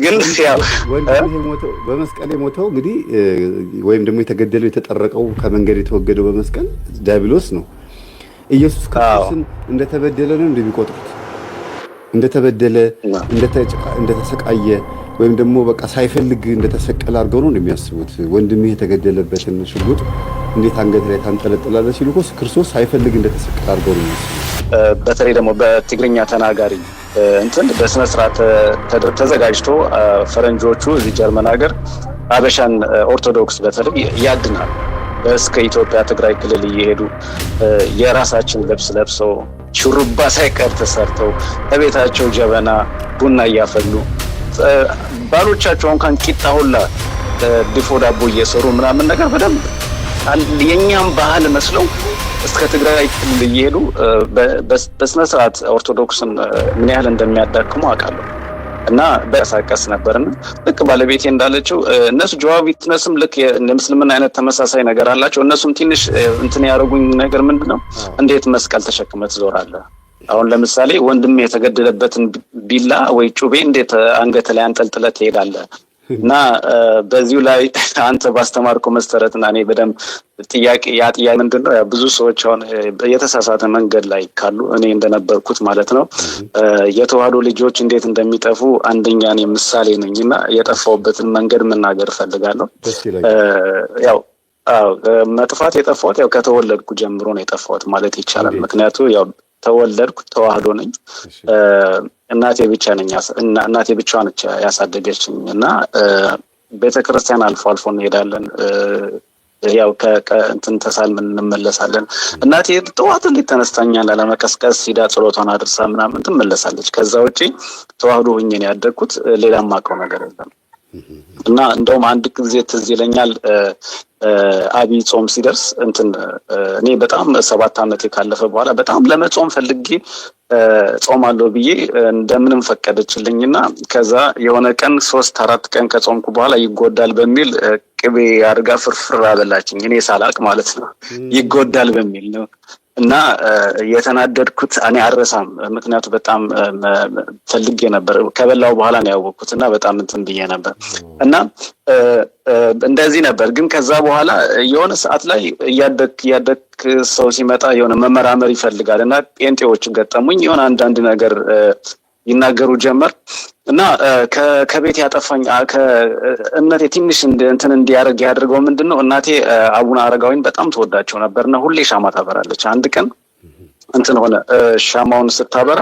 ግን ያው ወንድምህ የሞተው በመስቀል የሞተው እንግዲህ ወይም ደግሞ የተገደለው የተጠረቀው ከመንገድ የተወገደው በመስቀል ዲያብሎስ ነው። ኢየሱስ ክርስቶስን እንደተበደለ ነው እንደሚቆጥሩት እንደተበደለ እንደተሰቃየ ወይም ደግሞ በቃ ሳይፈልግ እንደተሰቀለ አድርገው ነው እንደሚያስቡት። ወንድምህ የተገደለበትን ሽጉጥ እንዴት አንገት ላይ ታንጠለጥላለህ ሲሉ እኮ ክርስቶስ ሳይፈልግ እንደተሰቀለ አድርገው ነው የሚያስቡት። በተለይ ደግሞ በትግርኛ ተናጋሪ እንትን በስነ ስርዓት ተዘጋጅቶ ፈረንጆቹ እዚህ ጀርመን ሀገር አበሻን ኦርቶዶክስ በተለይ ያድናል። እስከ ኢትዮጵያ ትግራይ ክልል እየሄዱ የራሳችን ልብስ ለብሰው ሹሩባ ሳይቀር ተሰርተው በቤታቸው ጀበና ቡና እያፈሉ ባሎቻቸው እንኳን ቂጣ ሁላ ድፎ ዳቦ እየሰሩ ምናምን ነገር በደንብ የኛም ባህል መስለው እስከ ትግራይ ክልል እየሄዱ በስነ ስርዓት ኦርቶዶክስን ምን ያህል እንደሚያዳክሙ አውቃለሁ። እና በሳቀስ ነበርና ልክ ባለቤቴ እንዳለችው እነሱ ጆዋ ዊትነስም ልክ የሙስሊምና አይነት ተመሳሳይ ነገር አላቸው። እነሱም ትንሽ እንትን ያደርጉኝ ነገር ምንድነው እንዴት መስቀል ተሸክመህ ትዞራለህ? አሁን ለምሳሌ ወንድም የተገደለበትን ቢላ ወይ ጩቤ እንዴት አንገት ላይ አንጠልጥለህ ትሄዳለህ? እና በዚሁ ላይ አንተ ባስተማርከው መሰረትና እኔ በደንብ ጥያቄ ምንድነው ብዙ ሰዎች አሁን የተሳሳተ መንገድ ላይ ካሉ እኔ እንደነበርኩት ማለት ነው የተዋህዶ ልጆች እንዴት እንደሚጠፉ አንደኛ እኔ ምሳሌ ነኝና የጠፋውበትን መንገድ መናገር ፈልጋለሁ። ያው መጥፋት የጠፋሁት ያው ከተወለድኩ ጀምሮ ነው የጠፋሁት ማለት ይቻላል። ምክንያቱም ያው ተወለድኩ ተዋህዶ ነኝ። እናቴ ብቻ ነች ያሳደገችኝ እና ቤተክርስቲያን አልፎ አልፎ እንሄዳለን። ያው ከእንትን ተሳልመን እንመለሳለን። እናቴ ጠዋት እንዴት ተነስታኛል ለመቀስቀስ ሂዳ ጸሎቷን አድርሳ ምናምን ትመለሳለች። ከዛ ውጪ ተዋህዶ ሆኜ ነው ያደግኩት። ሌላ ማቀው ነገር የለም። እና እንደውም አንድ ጊዜ ትዝ ይለኛል አብይ ጾም ሲደርስ እንትን እኔ በጣም 7 ዓመት ካለፈ በኋላ በጣም ለመጾም ፈልጌ ጾማለሁ ብዬ እንደምንም ፈቀደችልኝና ከዛ የሆነ ቀን 3-4 ቀን ከጾምኩ በኋላ ይጎዳል በሚል ቅቤ አድርጋ ፍርፍር አበላችኝ። እኔ ሳላቅ ማለት ነው ይጎዳል በሚል ነው። እና የተናደድኩት እኔ አረሳም። ምክንያቱም በጣም ፈልጌ ነበር ከበላው በኋላ ነው ያወቅኩት እና በጣም እንትን ብዬ ነበር እና እንደዚህ ነበር። ግን ከዛ በኋላ የሆነ ሰዓት ላይ እያደክ ሰው ሲመጣ የሆነ መመራመር ይፈልጋል እና ጴንጤዎች ገጠሙኝ። የሆነ አንዳንድ ነገር ይናገሩ ጀመር እና ከቤት ያጠፋኝ ከእምነቴ ትንሽ እንትን እንዲያደርግ ያደርገው ምንድነው እናቴ አቡነ አረጋዊን በጣም ተወዳቸው ነበርና ሁሌ ሻማ ታበራለች። አንድ ቀን እንትን ሆነ ሻማውን ስታበራ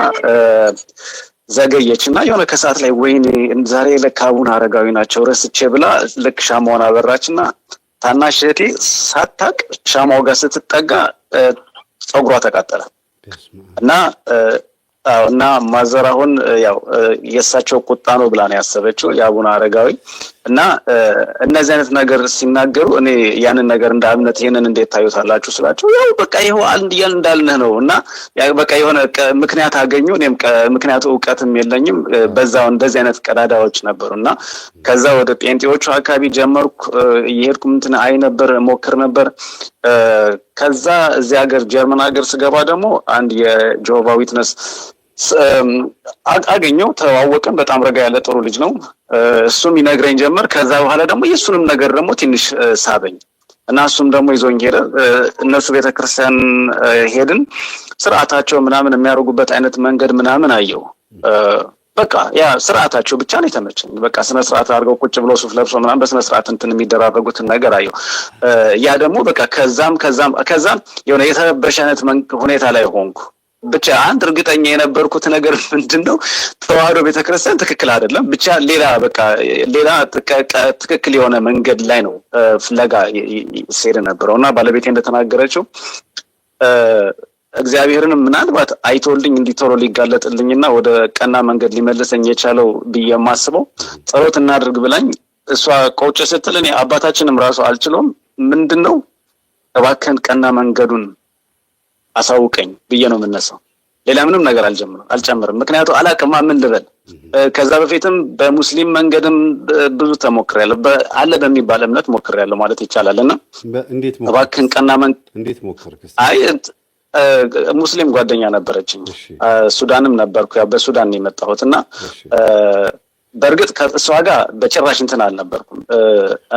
ዘገየችና የሆነ ከሰዓት ላይ ወይኔ ዛሬ ለካ አቡነ አረጋዊ ናቸው ረስቼ ብላ ልክ ሻማውን አበራችና ታናሽ እህቴ ሳታቅ ሻማው ጋር ስትጠጋ ፀጉሯ ተቃጠለ እና ማዘር አሁን ያው የእሳቸው ቁጣ ነው ብላ ነው ያሰበችው የአቡነ አረጋዊ እና እነዚህ አይነት ነገር ሲናገሩ እኔ ያንን ነገር እንደ አብነት ይሄንን እንዴት ታዩታላችሁ ስላቸው ያው በቃ ይሄው አንድያን እንዳልነህ ነው እና ያው በቃ የሆነ ምክንያት አገኙ። እኔም ምክንያቱ ዕውቀትም የለኝም። በዛው እንደዚህ አይነት ቀዳዳዎች ነበሩና ከዛ ወደ ጴንጤዎቹ አካባቢ ጀመርኩ። እየሄድኩ እንትን አይ ነበር ሞክር ነበር። ከዛ እዚህ ሀገር ጀርመን ሀገር ስገባ ደግሞ አንድ የጆሆቫ ዊትነስ አገኘው ተዋወቅን። በጣም ረጋ ያለ ጥሩ ልጅ ነው። እሱም ይነግረኝ ጀመር። ከዛ በኋላ ደግሞ የሱንም ነገር ደግሞ ትንሽ ሳበኝ እና እሱም ደግሞ ይዞኝ ሄደ። እነሱ ቤተክርስቲያን ሄድን። ስርዓታቸው ምናምን የሚያደርጉበት አይነት መንገድ ምናምን አየው። በቃ ያ ስርዓታቸው ብቻ ነው የተመቸኝ። በቃ ስነ ስርዓት አድርገው ቁጭ ብሎ ሱፍ ለብሶ ምናምን በስነ ስርዓት እንትን የሚደራረጉትን ነገር አየው። ያ ደግሞ በቃ ከዛም የሆነ የተበላሸ አይነት ሁኔታ ላይ ሆንኩ። ብቻ አንድ እርግጠኛ የነበርኩት ነገር ምንድነው ተዋህዶ ቤተክርስቲያን ትክክል አይደለም። ብቻ ሌላ ትክክል የሆነ መንገድ ላይ ነው ፍለጋ ሲሄድ ነበረውና ባለቤቴ እንደተናገረችው እግዚአብሔርንም ምናልባት አይቶልኝ እንዲቶሎ ሊጋለጥልኝና ወደ ቀና መንገድ ሊመልሰኝ የቻለው ብዬ የማስበው ጸሎት እናድርግ ብላኝ እሷ ቆጭ ስትል እኔ አባታችንም ራሱ አልችለውም ምንድነው እባክህን ቀና መንገዱን አሳውቀኝ ብዬ ነው የምነሳው። ሌላ ምንም ነገር አልጨምርም። ምክንያቱም አላቅማ ምን ልበል። ከዛ በፊትም በሙስሊም መንገድም ብዙ ተሞክሬያለሁ። አለ በሚባል እምነት ሞክሬያለሁ ማለት ይቻላልና እባክህን ቀና እንዴት ሞክርክ? አይ ሙስሊም ጓደኛ ነበረችኝ። ሱዳንም ነበርኩ። ያው በሱዳን ነው የመጣሁትና በእርግጥ ከእሷ ጋር በጭራሽ እንትን አልነበርኩም።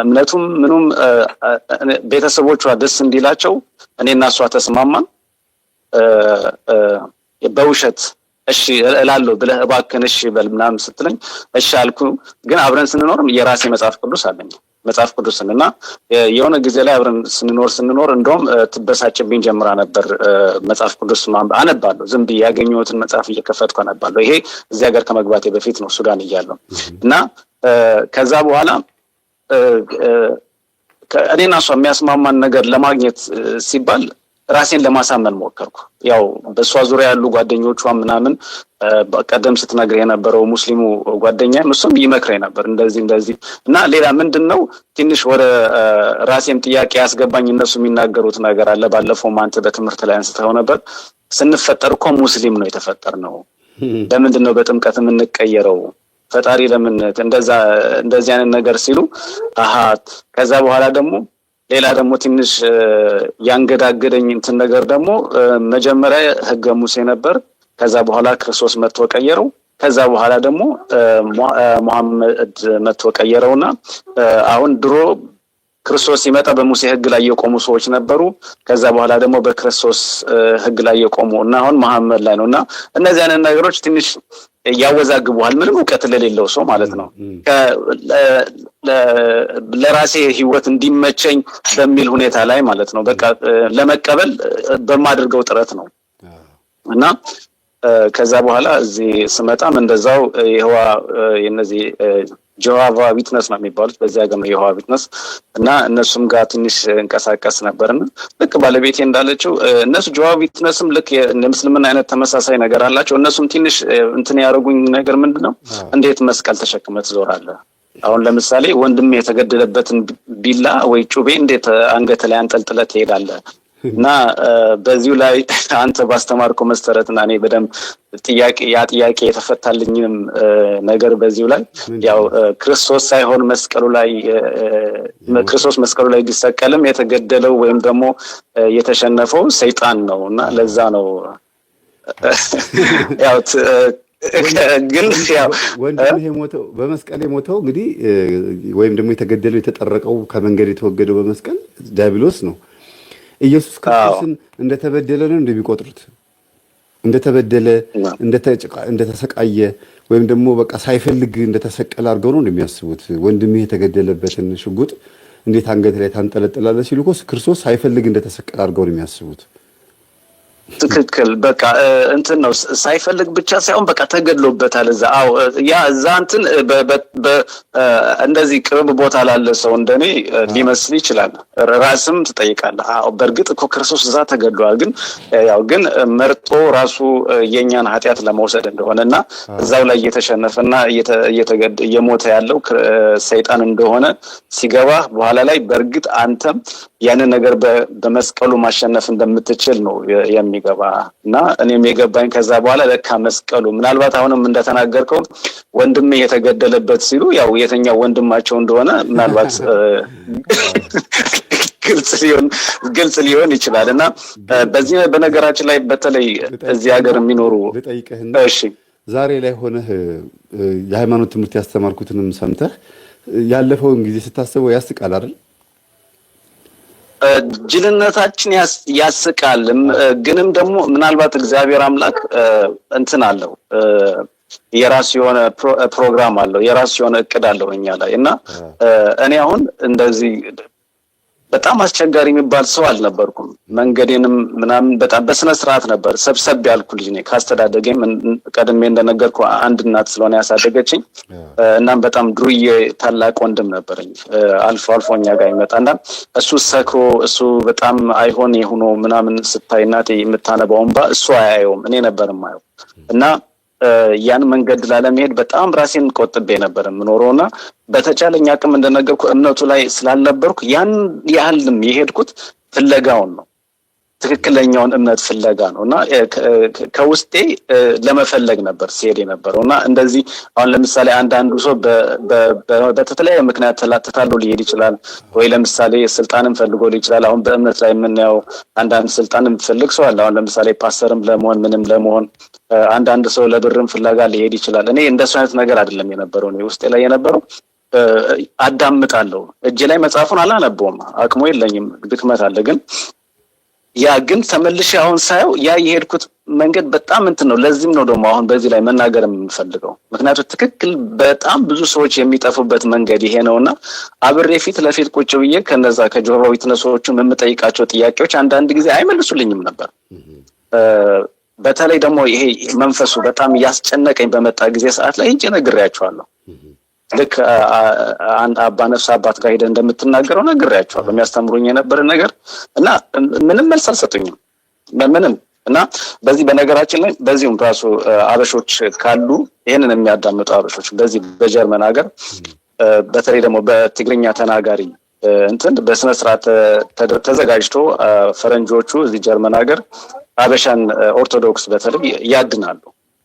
እምነቱም ምኑም ቤተሰቦቿ ደስ እንዲላቸው እኔና እሷ ተስማማን። በውሸት እሺ እላለሁ ብለህ እባክህን እሺ በል ምናምን ስትለኝ እሺ አልኩ። ግን አብረን ስንኖርም የራሴ መጽሐፍ ቅዱስ አለኝ። መጽሐፍ ቅዱስን እና የሆነ ጊዜ ላይ አብረን ስንኖር እንደውም ትበሳጭብኝ ጀምራ ነበር። መጽሐፍ ቅዱስ አነባለሁ፣ ዝም ብዬ ያገኘሁትን መጽሐፍ እየከፈትኩ አነባለሁ። ይሄ እዚህ ሀገር ከመግባቴ በፊት ነው፣ ሱዳን እያለሁ እና ከዛ በኋላ እኔና እሷ የሚያስማማን ነገር ለማግኘት ሲባል ራሴን ለማሳመን ሞከርኩ። ያው በእሷ ዙሪያ ያሉ ጓደኞቿ ምናምን ቀደም ስትነግር የነበረው ሙስሊሙ ጓደኛዬም እሱም ይመክረኝ ነበር እንደዚህ እና ሌላ ምንድነው ትንሽ ወደ ራሴም ጥያቄ ያስገባኝ እነሱ የሚናገሩት ነገር አለ። ባለፈው አንተ በትምህርት ላይ አንስተው ነበር፣ ስንፈጠር እኮ ሙስሊም ነው የተፈጠርነው፣ ለምንድን ነው በጥምቀት የምንቀየረው? ፈጣሪ ለምን እንደዚህ አይነት ነገር ሲሉ ከዛ በኋላ ደግሞ ሌላ ደግሞ ትንሽ ያንገዳገደኝ እንትን ነገር ደግሞ መጀመሪያ ህገ ሙሴ ነበር፣ ከዛ በኋላ ክርስቶስ መጥቶ ቀየረው፣ ከዛ በኋላ ደግሞ መሐመድ መጥቶ ቀየረውና አሁን ድሮ ክርስቶስ ሲመጣ በሙሴ ህግ ላይ የቆሙ ሰዎች ነበሩ፣ ከዛ በኋላ ደግሞ በክርስቶስ ህግ ላይ የቆሙ እና አሁን መሐመድ ላይ ነውና እነዚህ አይነት ነገሮች ትንሽ ያወዛግቡሃል፣ ምንም እውቀት ለሌለው ሰው ማለት ነው። ለራሴ ህይወት እንዲመቸኝ በሚል ሁኔታ ላይ ማለት ነው በቃ ለመቀበል በማድርገው ጥረት ነው እና ከዛ በኋላ እዚህ ስመጣም እንደዛው የነዚህ ጆሃቫ ዊትነስ ነው የሚባሉት፣ በዚያ ሀገር ነው የሆዋ ዊትነስ እና እነሱም ጋር ትንሽ እንቀሳቀስ ነበርና ልክ ባለቤቴ እንዳለችው እነሱ ጆሃቫ ዊትነስም ልክ የሙስሊምና አይነት ተመሳሳይ ነገር አላቸው። እነሱም ትንሽ እንትን ያደረጉኝ ነገር ምንድነው እንዴት መስቀል ተሸክመህ ትዞራለህ? አሁን ለምሳሌ ወንድም የተገደለበትን ቢላ ወይ ጩቤ እንዴት አንገት ላይ አንጠልጥለህ ትሄዳለህ? እና በዚሁ ላይ አንተ ባስተማርከው መሰረትና እኔ በደንብ ጥያቄ የተፈታልኝም ነገር በዚሁ ላይ ያው ክርስቶስ ሳይሆን ክርስቶስ መስቀሉ ላይ ቢሰቀልም የተገደለው ወይም ደግሞ የተሸነፈው ሰይጣን ነው እና ለዛ ነው ያው ግን ያው ወንድምህ የሞተው በመስቀል የሞተው እንግዲህ ወይም ደግሞ የተገደለው የተጠረቀው ከመንገድ የተወገደው በመስቀል ዲያብሎስ ነው። ኢየሱስ ክርስቶስን እንደተበደለ ነው እንደሚቆጥሩት፣ እንደተበደለ እንደተሰቃየ ወይም ደግሞ በቃ ሳይፈልግ እንደተሰቀለ አድርገው ነው እንደሚያስቡት። ወንድምህ የተገደለበትን ሽጉጥ እንዴት አንገት ላይ ታንጠለጥላለህ ሲሉ እኮ ክርስቶስ ሳይፈልግ እንደተሰቀለ አድርገው ነው የሚያስቡት። ትክክል። በቃ እንትን ነው ሳይፈልግ ብቻ ሳይሆን በቃ ተገድሎበታል እዛ። እዛ እንትን እንደዚህ ቅርብ ቦታ ላለ ሰው እንደኔ ሊመስል ይችላል። ራስም ትጠይቃለህ። በእርግጥ እኮ ክርስቶስ እዛ ተገድሏል፣ ግን መርጦ ራሱ የኛን ኃጢአት ለመውሰድ እንደሆነና እዛው ላይ እየተሸነፈና እየሞተ ያለው ሰይጣን እንደሆነ ሲገባ በኋላ ላይ በእርግጥ አንተም ያንን ነገር በመስቀሉ ማሸነፍ እንደምትችል ነው የሚገባ እና እኔም የገባኝ ከዛ በኋላ ለካ መስቀሉ ምናልባት አሁንም እንደተናገርከው ወንድም የተገደለበት ሲሉ ያው የተኛው ወንድማቸው እንደሆነ ምናልባት ግልጽ ሊሆን ይችላል እና በዚህ በነገራችን ላይ በተለይ እዚህ ሀገር የሚኖሩ እሺ ዛሬ ላይ ሆነህ የሃይማኖት ትምህርት ያስተማርኩትንም ሰምተህ ያለፈውን ጊዜ ስታስበው ያስቃል አይደል? ጅልነታችን ያስቃልም፣ ግንም ደግሞ ምናልባት እግዚአብሔር አምላክ እንትን አለው የራሱ የሆነ ፕሮግራም አለው፣ የራሱ የሆነ እቅድ አለው እኛ ላይ እና እኔ አሁን እንደዚህ በጣም አስቸጋሪ የሚባል ሰው አልነበርኩም። መንገዴንም ምናምን በጣም በስነ ስርዓት ነበር ሰብሰብ ያልኩ ልጅ ነኝ። ካስተዳደገኝ ቀድሜ እንደነገርኩ አንድ እናት ስለሆነ ያሳደገችኝ እናም በጣም ድሩዬ ታላቅ ወንድም ነበረኝ። አልፎ እኛ ጋር ይመጣና እሱ ሰክሮ እሱ በጣም አይሆን የሆነ ምናምን ስታይ እናቴ የምታነባው እንባ እሱ አያየውም፣ እኔ ነበር የማየው እና ያን መንገድ ላለመሄድ በጣም ራሴን ቆጥቤ ነበር የምኖረውና በተቻለኝ አቅም እንደነገርኩ እምነቱ ላይ ስላልነበርኩ ያን ያህልም የሄድኩት ፍለጋውን ነው። ትክክለኛውን እምነት ፍለጋ ነው እና ከውስጤ ለመፈለግ ነበር ሲሄድ የነበረው እና እንደዚህ አሁን ለምሳሌ አንዳንዱ ሰው በተለያየ ምክንያት ተታሎ ሊሄድ ይችላል ወይ ለምሳሌ ስልጣንም ፈልጎ ሊሄድ ይችላል። አሁን በእምነት ላይ የምናየው አንዳንድ ስልጣንም ፈልግ ሰው አለ። አሁን ለምሳሌ ፓስተርም ለመሆን ምንም ለመሆን አንዳንድ ሰው ለብርም ፍለጋ ሊሄድ ይችላል። እኔ እንደሱ አይነት ነገር አይደለም የነበረው። እኔ ውስጤ ላይ የነበረው አዳምጣለሁ። እጄ ላይ መጽሐፉን አላነበውም፣ አቅሙ የለኝም፣ ድክመት አለ። ግን ተመልሼ አሁን ሳየው የሄድኩት መንገድ በጣም ነው። ለዚህም ነው ደግሞ አሁን በዚህ ላይ መናገር የምፈልገው። ምክንያቱም ትክክል በጣም ብዙ ሰዎች የሚጠፉበት መንገድ ይሄ ነውና አብሬ ፊት ለፊት ቁጭ ብዬ ከነዛ ከጆሆባ ዊትነሶቹ የምጠይቃቸው ጥያቄዎች አንዳንድ ጊዜ አይመልሱልኝም ነበር። በተለይ ደግሞ ይሄ መንፈሱ በጣም ያስጨነቀኝ በመጣ ጊዜ ሰዓት ላይ ሄጄ ነግሬያቸዋለሁ። ልክ አንድ ነፍስ አባት ጋር ሄደህ እንደምትናገረው ነግሬያቸዋለሁ። የሚያስተምሩኝ የነበረ ነገር እና ምንም መልስ አልሰጡኝም ምንም። እና በዚህ በነገራችን ላይ በዚሁም ራሱ አበሾች ካሉ ይህንን የሚያዳምጡ አበሾች በዚህ በጀርመን ሀገር በተለይ ደግሞ በትግርኛ ተናጋሪ በስነ ስርዓት ተዘጋጅቶ ፈረንጆቹ እዚህ ጀርመን ሀገር አበሻን ኦርቶዶክስ በተለይ ያድናሉ።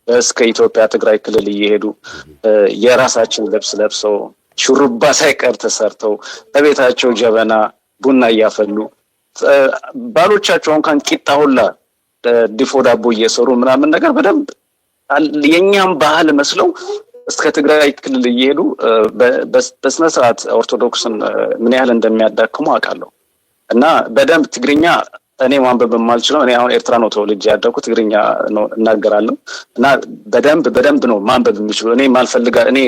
እስከ ኢትዮጵያ ትግራይ ክልል እየሄዱ የራሳችን ልብስ ለብሰው ሹሩባ ሳይቀር ተሰርተው በቤታቸው ጀበና ቡና እያፈሉ ባሎቻቸው እንኳን ቂጣ ሁላ ድፎ ዳቦ እየሰሩ ምናምን ነገር በደንብ የኛም ባህል መስለው እስከ ትግራይ ክልል እየሄዱ በስነ ስርዓት ኦርቶዶክስን ምን ያህል እንደሚያዳክሙ አውቃለሁ። እና በደንብ ትግርኛ እኔ ማንበብ የማልችለው እኔ አሁን ኤርትራ ነው ተወልጄ ያደኩት፣ ትግርኛ ነው እናገራለሁ እና በደንብ ነው ማንበብ የሚችሉ። እኔ ማልፈልጋ እኔ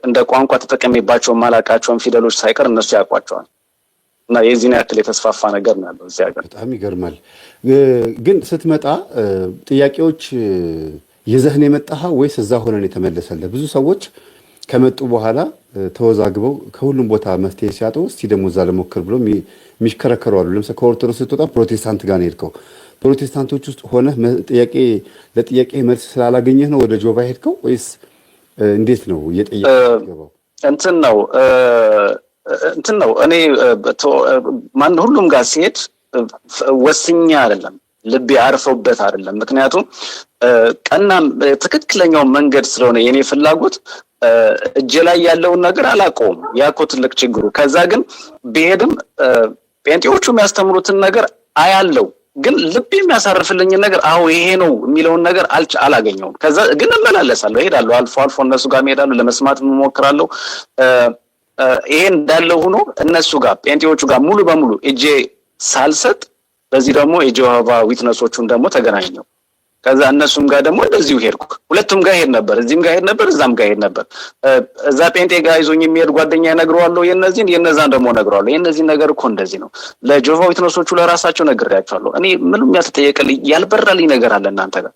እንደ ቋንቋ ተጠቀሜባቸው ማላቃቸውን ፊደሎች ሳይቀር እነሱ ያውቋቸዋል። እና የዚህን ያክል የተስፋፋ ነገር ነው ያለው እዚህ ሀገር። በጣም ይገርማል። ግን ስትመጣ ጥያቄዎች ይዘህን የመጣኸው ወይስ እዛ ሆነን የተመለሰልህ? ብዙ ሰዎች ከመጡ በኋላ ተወዛግበው ከሁሉም ቦታ መፍትሄ ሲያጡ እስቲ ደግሞ እዛ ለሞክር ብሎ የሚሽከረከሩ አሉ። ለምሳሌ ከኦርቶዶክስ ስትወጣ ፕሮቴስታንት ጋር ነው የሄድከው። ፕሮቴስታንቶች ውስጥ ሆነህ ለጥያቄ መልስ ስላላገኘህ ነው ወደ ጆባ ሄድከው ወይስ እንዴት ነው? እንትን ነው እኔ ሁሉም ጋር ሲሄድ ወስኛ አይደለም፣ ልቤ አርፈውበት አይደለም። ምክንያቱም ቀና ትክክለኛው መንገድ ስለሆነ የኔ ፍላጎት እጄ ላይ ያለውን ነገር አላቆም። ያኮ ትልቅ ችግሩ። ከዛ ግን ብሄድም ጴንጤዎቹ የሚያስተምሩትን ነገር አያለው፣ ግን ልብ የሚያሳርፍልኝ ነገር አዎ ይሄ ነው የሚለውን ነገር አላገኘውም። ከዛ ግን እመላለሳለሁ፣ እሄዳለሁ፣ አልፎ አልፎ እነሱ ጋር እሄዳለሁ፣ ለመስማት እሞክራለሁ። ይሄ እንዳለው ሆኖ እነሱ ጋር ጴንጤዎቹ ጋር ሙሉ በሙሉ እጄ ሳልሰጥ በዚህ ደግሞ የጆሆባ ዊትነሶቹን ደግሞ ተገናኘው። ከዛ እነሱም ጋር ደግሞ እንደዚሁ ሄድኩ። ሁለቱም ጋር ሄድ ነበር፣ እዚህም ጋር ሄድ ነበር፣ እዛም ጋር ሄድ ነበር። እዛ ጴንጤ ጋር ይዞኝ የሚሄድ ጓደኛ ነግረዋለሁ፣ የነዛን ደግሞ ነግረዋለሁ። የነዚህ ነገር እኮ እንደዚህ ነው። ለጆሆባ ዊትነሶቹ ለራሳቸው ነግሬያቸዋለሁ። እኔ ምንም ያልተጠየቀልኝ ያልበራልኝ ነገር አለ እናንተ ጋር።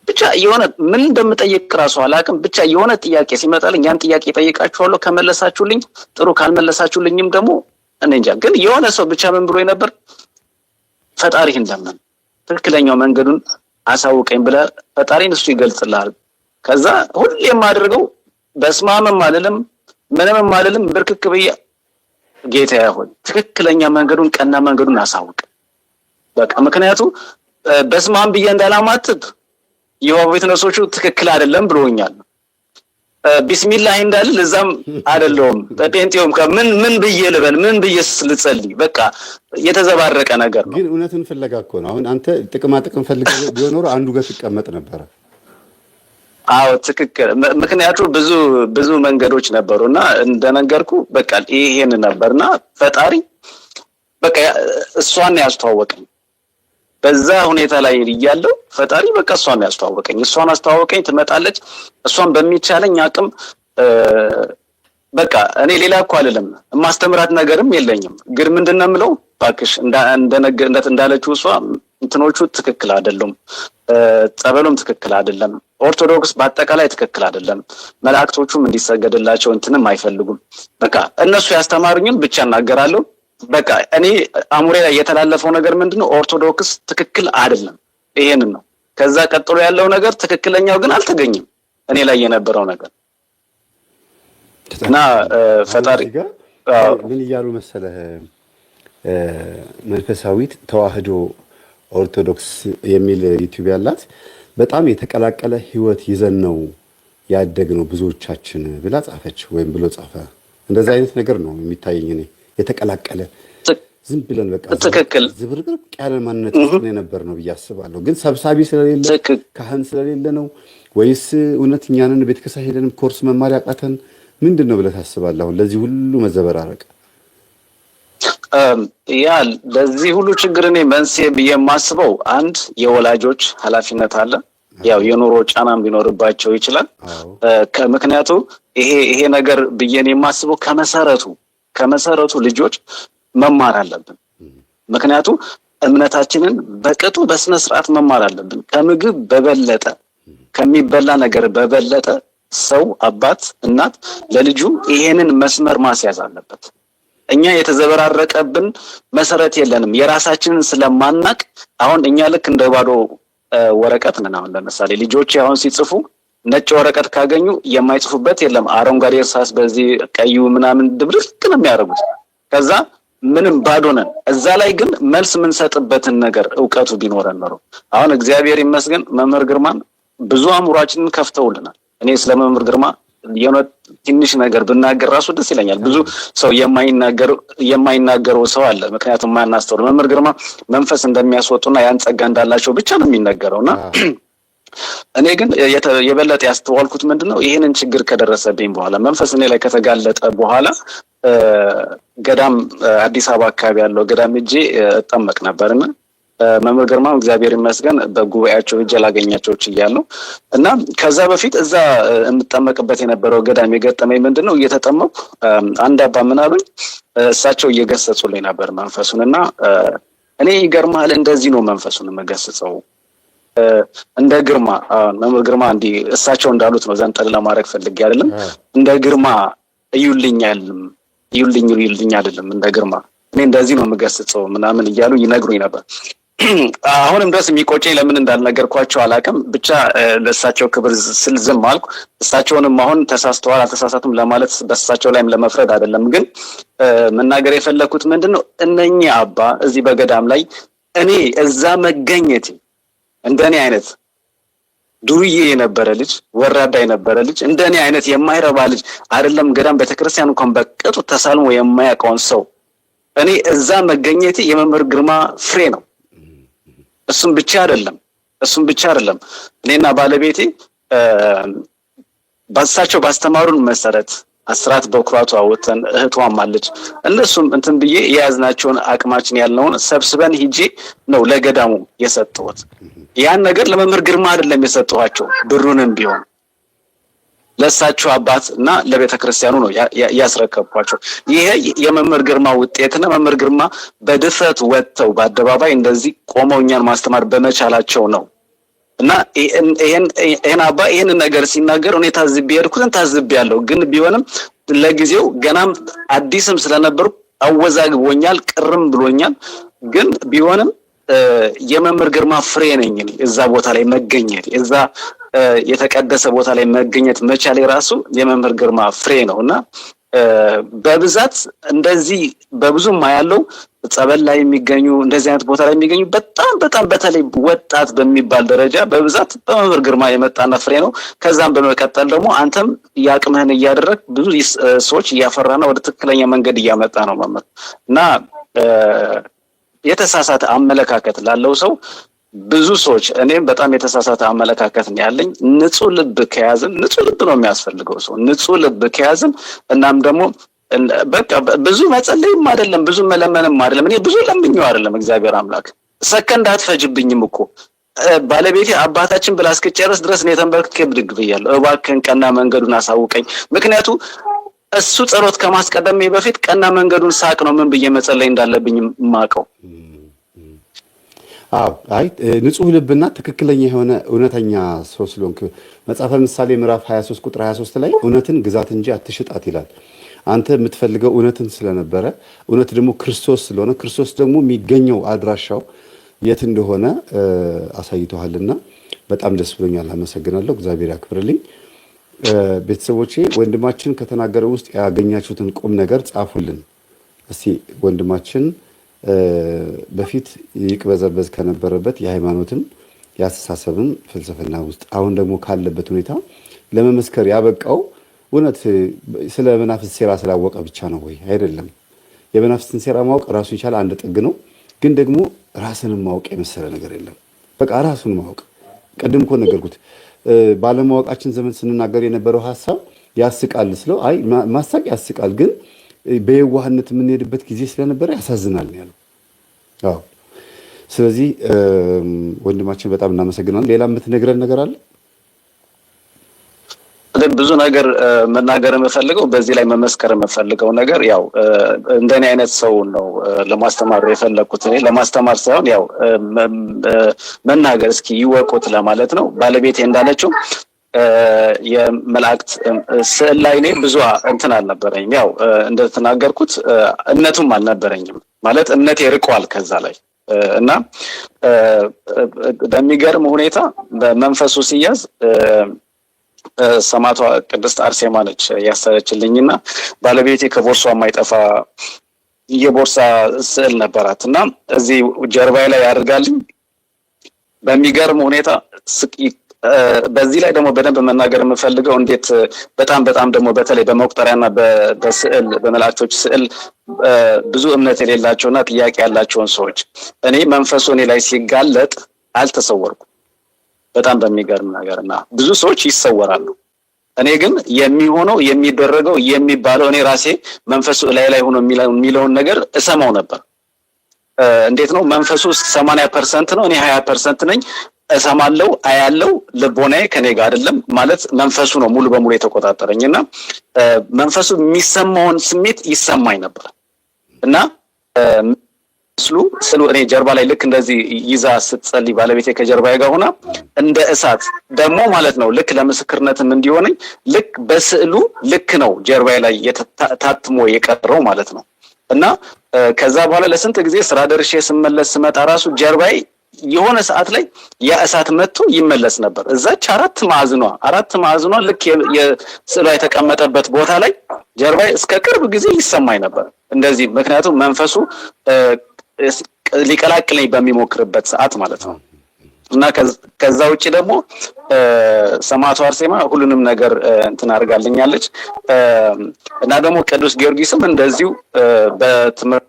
ብቻ የሆነ ምን እንደምጠይቅ ራሱ አላውቅም። ብቻ የሆነ ጥያቄ ሲመጣልኝ ያን ጥያቄ ጠይቃችኋለሁ። ከመለሳችሁልኝ ጥሩ፣ ካልመለሳችሁልኝም ደግሞ እኔ እንጃ። ግን የሆነ ሰው ብቻ ምን ብሎ ነበር፣ ፈጣሪህን ለምን ትክክለኛው መንገዱን አሳውቀኝ ብለህ ፈጣሪን እሱ ይገልጽልሃል። ከዛ ሁሌም አድርገው በስማምም አልልም ምንም አልልም፣ ብርክክ ብዬ ጌታዬ ሆይ ትክክለኛ መንገዱን ቀና መንገዱን አሳውቅ በቃ። ምክንያቱም በስማም ብዬ እንዳላማትብ የጆሆባ ዊትነሶቹ ትክክል አይደለም ብሎኛል። ቢስሚላህ እንዳልል እዛም አይደለውም። በጴንጤውም ምን ብዬ ልበል፣ ምን ብዬ ልጸልይ? በቃ የተዘባረቀ ነገር ነው። ግን እውነትን ፍለጋ እኮ ነው። አሁን አንተ ጥቅም ፈልገህ ቢሆን ኖሮ አንዱ ጋር ትቀመጥ ነበረ። አዎ ትክክል። ምክንያቱም ብዙ መንገዶች ነበሩና እንደነገርኩ በቃ ይሄን ነበርና ፈጣሪ በቃ እሷን ያስተዋወቀኝ በዛ ሁኔታ ላይ እያለው ፈጣሪ በቃ እሷን ያስተዋወቀኝ። እሷን አስተዋወቀኝ። ትመጣለች። እሷን በሚቻለኝ አቅም በቃ እኔ ሌላ እኮ አይደለም ማስተምራት ነገርም የለኝም። ግን ምንድነው የምለው ባክሽ እንዳለችው እሷ እንትኖቹ ትክክል አይደሉም፣ ጸበሉም ትክክል አይደለም፣ ኦርቶዶክስ በአጠቃላይ ትክክል አይደለም፣ መላእክቶቹም እንዲሰገድላቸው እንትንም አይፈልጉም። በቃ እነሱ ያስተማሩኝን ብቻ እናገራለሁ። በቃ እኔ አሙሬ ላይ የተላለፈው ነገር ምንድነው ኦርቶዶክስ ትክክል አይደለም፣ ይሄንን ነው። ከዛ ቀጥሎ ያለው ነገር ትክክለኛው ግን አልተገኘም እኔ ላይ የነበረው ነገር እና ፈጣሪ ምን እያሉ መሰለህ መንፈሳዊት ተዋህዶ ኦርቶዶክስ የሚል ዩቲዩብ ያላት በጣም የተቀላቀለ ህይወት ይዘን ነው ያደግነው ብዙዎቻችን ብላ ጻፈች፣ ወይም ብሎ ጻፈ። እንደዛ አይነት ነገር ነው የሚታየኝ እኔ። የተቀላቀለ ዝም ብለን በቃ ትክክል ዝብርቅርቅ ያለ ማንነት የነበር ነው ብዬ አስባለሁ። ግን ሰብሳቢ ስለሌለ ካህን ስለሌለ ነው ወይስ እውነት እኛንን ቤተክርስቲያን ሄደንም ኮርስ መማር ያቃተን ምንድን ነው ብለህ ታስባለህ? አሁን ለዚህ ሁሉ መዘበራረቅ ያ ለዚህ ሁሉ ችግር እኔ መንስኤ ብዬ የማስበው አንድ የወላጆች ኃላፊነት አለ። ያው የኑሮ ጫናም ሊኖርባቸው ይችላል። ምክንያቱ ይሄ ነገር ብዬ የማስበው ከመሰረቱ ልጆች መማር አለብን። ምክንያቱ እምነታችንን በቅጡ በስነ ስርዓት መማር አለብን። ከምግብ በበለጠ ከሚበላ ነገር በበለጠ ሰው አባት እናት ለልጁ ይሄንን መስመር ማስያዝ አለበት። እኛ የተዘበራረቀብን መሰረት የለንም። የራሳችንን ስለማናቅ አሁን እኛ ልክ እንደ ባዶ ወረቀት ነን። አሁን ለምሳሌ ልጆች አሁን ሲጽፉ ነጭ ወረቀት ካገኙ የማይጽፉበት የለም። አረንጓዴ እርሳስ በዚህ ቀዩ ምናምን ድብልቅ ነው የሚያደርጉት። ከዛ ምንም ባዶ ነን። እዛ ላይ ግን መልስ የምንሰጥበትን ነገር እውቀቱ ቢኖረን ነው። አሁን እግዚአብሔር ይመስገን መምህር ግርማን ብዙ አእምሯችንን ከፍተውልናል። እኔ ስለ መምህር ግርማ የሆነ ትንሽ ነገር ብናገር ራሱ ደስ ይለኛል። ብዙ ሰው የማይናገረው ሰው አለ። ምክንያቱም ማናስተውል መምህር ግርማ መንፈስ እንደሚያስወጡና ያን ጸጋ እንዳላቸው ብቻ ነው የሚነገረውና እኔ ግን የበለጠ ያስተዋልኩት ምንድነው ይሄንን ችግር ከደረሰብኝ በኋላ መንፈስ እኔ ላይ ከተጋለጠ በኋላ ገዳም አዲስ አበባ አካባቢ ያለው ገዳም እጄ እጠመቅ ነበርና መምህር ግርማ እግዚአብሔር ይመስገን በጉባኤያቸው እጄ ላገኛቸው እያለሁ እና ከዛ በፊት እዛ የምጠመቅበት የነበረው ገዳም የገጠመኝ ምንድነው እየተጠመቁ አንድ አባ ምን አሉኝ፣ እሳቸው እየገሰጹልኝ ነበር መንፈሱንና እኔ ይገርማል እንደዚህ ነው መንፈሱን መገሰጸው እንደ ግርማ መምህር ግርማ እንዲህ እሳቸው እንዳሉት ነው ዘንጠል ለማድረግ ፈልጌ አይደለም። እንደ ግርማ እዩልኝ አይደለም እንደ ግርማ እኔ እንደዚህ ነው የምገስጸው ምናምን እያሉ ይነግሩኝ ነበር። አሁንም ድረስ የሚቆጨኝ ለምን እንዳልነገርኳቸው አላውቅም። ብቻ ለእሳቸው ክብር ስል ዝም አልኩ። እሳቸውንም አሁን ተሳስተዋል አልተሳሳቱም ለማለት በእሳቸው ላይም ለመፍረድ አይደለም። ግን መናገር የፈለኩት ምንድነው እነኚህ አባ እዚህ በገዳም ላይ እኔ እዛ መገኘቴ እንደኔ አይነት ዱርዬ የነበረ ልጅ ወራዳ የነበረ ልጅ እንደኔ አይነት የማይረባ ልጅ አይደለም ገዳም ቤተክርስቲያን እንኳን በቅጡ ተሳልሞ የማያውቀውን ሰው እኔ እዛ መገኘቴ የመምህር ግርማ ፍሬ ነው። እሱም ብቻ አይደለም እኔና ባለቤቴ ባሳቸው ባስተማሩን መሰረት አስራት በኩራቱ አወጣን። እህቷም አለች። እነሱም እንትን ብዬ የያዝናቸውን አቅማችን ያለውን ሰብስበን ሂጄ ነው ለገዳሙ የሰጠሁት። ያን ነገር ለመምህር ግርማ አይደለም የሰጠኋቸው፣ ብሩንም ቢሆን ለእሳቸው አባት እና ለቤተ ክርስቲያኑ ነው ያስረከብኳቸው። ይሄ የመምህር ግርማ ውጤትና መምህር ግርማ በድፍረት ወጥተው በአደባባይ እንደዚህ ቆመው እኛን ማስተማር በመቻላቸው ነው። እና ይሄን አባ ይሄን ነገር ሲናገር እኔ ታዝቤያለሁ። ግን ቢሆንም ለጊዜው ገናም አዲስም ስለነበሩ አወዛግቦኛል፣ ቅርም ብሎኛል። ግን ቢሆንም የመምህር ግርማ ፍሬ ነኝ እኔ እዛ ቦታ ላይ መገኘት እዛ የተቀደሰ ቦታ ላይ መገኘት መቻሌ ራሱ የመምህር ግርማ ፍሬ ነውና በብዛት እንደዚህ በብዙም ያለው ጸበል ላይ የሚገኙ እንደዚህ አይነት ቦታ ላይ የሚገኙ በጣም በተለይ ወጣት በሚባል ደረጃ በብዛት በመምህር ግርማ የመጣና ፍሬ ነው። ከዛም በመቀጠል ደግሞ አንተም ያቅምህን እያደረግ ብዙ ሰዎች እያፈራና ወደ ትክክለኛ መንገድ እያመጣ ነው መምህር እና የተሳሳተ አመለካከት ላለው ሰው ብዙ ሰዎች እኔም በጣም የተሳሳተ አመለካከት ነው ያለኝ። ንጹህ ልብ ከያዝን ንጹህ ልብ ነው የሚያስፈልገው ሰው ንጹህ ልብ ከያዝን እናም ደግሞ በቃ ብዙ መጸለይም አይደለም ብዙ መለመንም አይደለም። እኔ ብዙ ለምኜው አይደለም እግዚአብሔር አምላክ ሰከንድ አትፈጅብኝም እኮ ባለቤቴ አባታችን ብላ እስክጨርስ ድረስ ነው ተንበርክኬ ብድግ ብያለሁ። እባክህን ቀና መንገዱን አሳውቀኝ። ምክንያቱ እሱ ጸሎት ከማስቀደም በፊት ቀና መንገዱን ሳቅ ነው ምን ብዬ መጸለይ እንዳለብኝ ማቀው። አይ ንጹህ ልብና ትክክለኛ የሆነ እውነተኛ ሰው ስለሆንክ መጽሐፈ ምሳሌ ምዕራፍ 23 ቁጥር 23 ላይ እውነትን ግዛት እንጂ አትሽጣት ይላል። አንተ የምትፈልገው እውነትን ስለነበረ እውነት ደግሞ ክርስቶስ ስለሆነ ክርስቶስ ደግሞ የሚገኘው አድራሻው የት እንደሆነ አሳይተዋልና በጣም ደስ ብሎኛል። አመሰግናለሁ። እግዚአብሔር ያክብርልኝ። ቤተሰቦቼ ወንድማችን ከተናገረው ውስጥ ያገኛችሁትን ቁም ነገር ጻፉልን እስቲ። ወንድማችን በፊት ይቅበዘበዝ ከነበረበት የሃይማኖትም ያስተሳሰብም ፍልስፍና ውስጥ አሁን ደግሞ ካለበት ሁኔታ ለመመስከር ያበቃው እውነት ስለ መናፍስት ሴራ ስላወቀ ብቻ ነው ወይ? አይደለም። የመናፍስትን ሴራ ማወቅ ራሱ ይቻላል አንድ ጥግ ነው። ግን ደግሞ ራስንም ማወቅ የመሰለ ነገር የለም። በቃ ራሱን ማወቅ ቀደም እኮ ነገርኩት። ባለማወቃችን ዘመን ስንናገር የነበረው ሐሳብ ያስቃል ስለው አይ ማሳቅ ያስቃል፣ ግን በየዋህነት የምንሄድበት ጊዜ ስለነበረ ያሳዝናል ያለው። አዎ። ስለዚህ ወንድማችን በጣም እናመሰግናለን። ሌላ የምትነግረን ነገር አለ? ብዙ ነገር መናገር የምፈልገው በዚህ ላይ መመስከር የምፈልገው ነገር ያው እንደኔ አይነት ሰው ነው ለማስተማር የፈለኩት። እኔ ለማስተማር ሳይሆን ያው መናገር እስኪ ይወቁት ለማለት ነው። ባለቤቴ እንዳለችው የመላእክት ስዕል ላይ እኔ ብዙ እንትን አልነበረኝም። ያው እንደተናገርኩት እምነቱም አልነበረኝም ማለት እምነቴ ርቋል ከዛ ላይ እና በሚገርም ሁኔታ በመንፈሱ ሲያዝ ሰማዕቷ ቅድስት አርሴማ ነች ያሰረችልኝና ባለቤቴ ከቦርሷ የማይጠፋ የቦርሳ ስዕል ነበራት እና እዚህ ጀርባዬ ላይ ያደርጋልኝ በሚገርም ሁኔታ። በዚህ ላይ ደግሞ በደንብ መናገር የምፈልገው እንዴት በጣም ደግሞ በተለይ በመቁጠሪያና በስዕል በመላእክቶች ስዕል ብዙ እምነት የሌላቸውና ጥያቄ ያላቸውን ሰዎች እኔ መንፈሱ እኔ ላይ ሲጋለጥ አልተሰወርኩም። በጣም በሚገርም ነገርና ብዙ ሰዎች ይሰወራሉ። እኔ ግን የሚሆነው የሚደረገው የሚባለው እኔ ራሴ መንፈሱ ላይ ሆኖ የሚለውን ነገር እሰማው ነበር። እንዴት ነው መንፈሱ 80% ነው፣ እኔ 20% ነኝ። እሰማለሁ፣ አያለው፣ ልቦናዬ ከኔ ጋር አይደለም ማለት መንፈሱ ነው ሙሉ በሙሉ የተቆጣጠረኝና መንፈሱ የሚሰማውን ስሜት ይሰማኝ ነበር እና ስሉ እኔ ጀርባ ላይ ልክ እንደዚህ ይዛ ስትጸልይ ባለቤቴ ከጀርባዬ ጋር ሆና እንደ እሳት ደግሞ ማለት ነው ልክ ለምስክርነትም እንዲሆነኝ ልክ በስዕሉ ልክ ነው ጀርባዬ ላይ ታትሞ የቀረው ማለት ነው። እና ከዛ በኋላ ለስንት ጊዜ ስራ ደርሼ ስመለስ ስመጣ ራሱ ጀርባዬ የሆነ ሰዓት ላይ ያ እሳት መጥቶ ይመለስ ነበር። እዛች አራት ማዕዝኗ ልክ የስዕሏ የተቀመጠበት ቦታ ላይ ጀርባዬ እስከ ቅርብ ጊዜ ይሰማኝ ነበር እንደዚህ። ምክንያቱም መንፈሱ ሊቀላቅለኝ በሚሞክርበት ሰዓት ማለት ነው። እና ከዛ ውጪ ደግሞ ሰማዕቷ አርሴማ ሁሉንም ነገር እንትን አድርጋልኛለች። እና ደግሞ ቅዱስ ጊዮርጊስም እንደዚሁ በትምህርት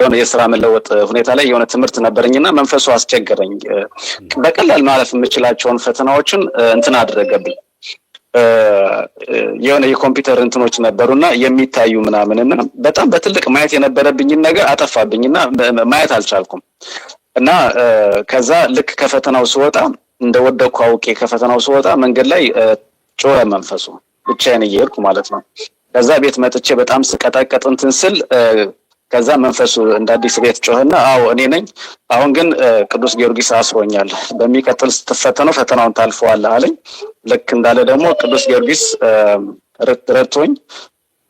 የሆነ የስራ መለወጥ ሁኔታ ላይ የሆነ ትምህርት ነበረኝና መንፈሱ አስቸገረኝ። በቀላል ማለፍ የምችላቸውን ፈተናዎችን እንትን አደረገብኝ። የሆነ የኮምፒውተር እንትኖች ነበሩና የሚታዩ ምናምንና በጣም በትልቅ ማየት የነበረብኝን ነገር አጠፋብኝና ማየት አልቻልኩም። እና ከዛ ልክ ከፈተናው ስወጣ እንደወደኩ አውቄ ከፈተናው ስወጣ መንገድ ላይ ጮኸ መንፈሱ፣ ብቻዬን እየሄድኩ ማለት ነው። ከዛ ቤት መጥቼ በጣም ስቀጠቀጥ እንትን ስል ከዛ መንፈሱ እንደ አዲስ ቤት ጮኸና አዎ እኔ ነኝ፣ አሁን ግን ቅዱስ ጊዮርጊስ አስሮኛል፣ በሚቀጥል ስትፈተነው ፈተናውን ታልፈዋለህ አለኝ። ልክ እንዳለ ደግሞ ቅዱስ ጊዮርጊስ ረድቶኝ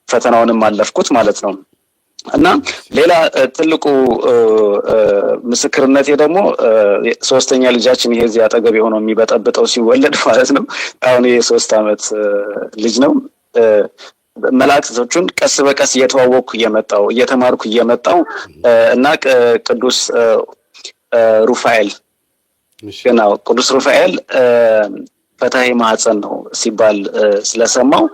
ፈተናውንም አለፍኩት ማለት ነው። እና ሌላ ትልቁ ምስክርነቴ ደግሞ ሶስተኛ ልጃችን ይሄ እዚህ አጠገብ የሆነው የሚበጠብጠው ሲወለድ ማለት ነው። አሁን የ3 ዓመት ልጅ ነው። መላእክቶቹን ቀስ በቀስ እየተዋወቅኩ እየተማርኩ እየመጣው እና ቅዱስ ሩፋኤል ገናው ቅዱስ ሩፋኤል ፈታሄ ማህፀን ነው ሲባል ስለሰማው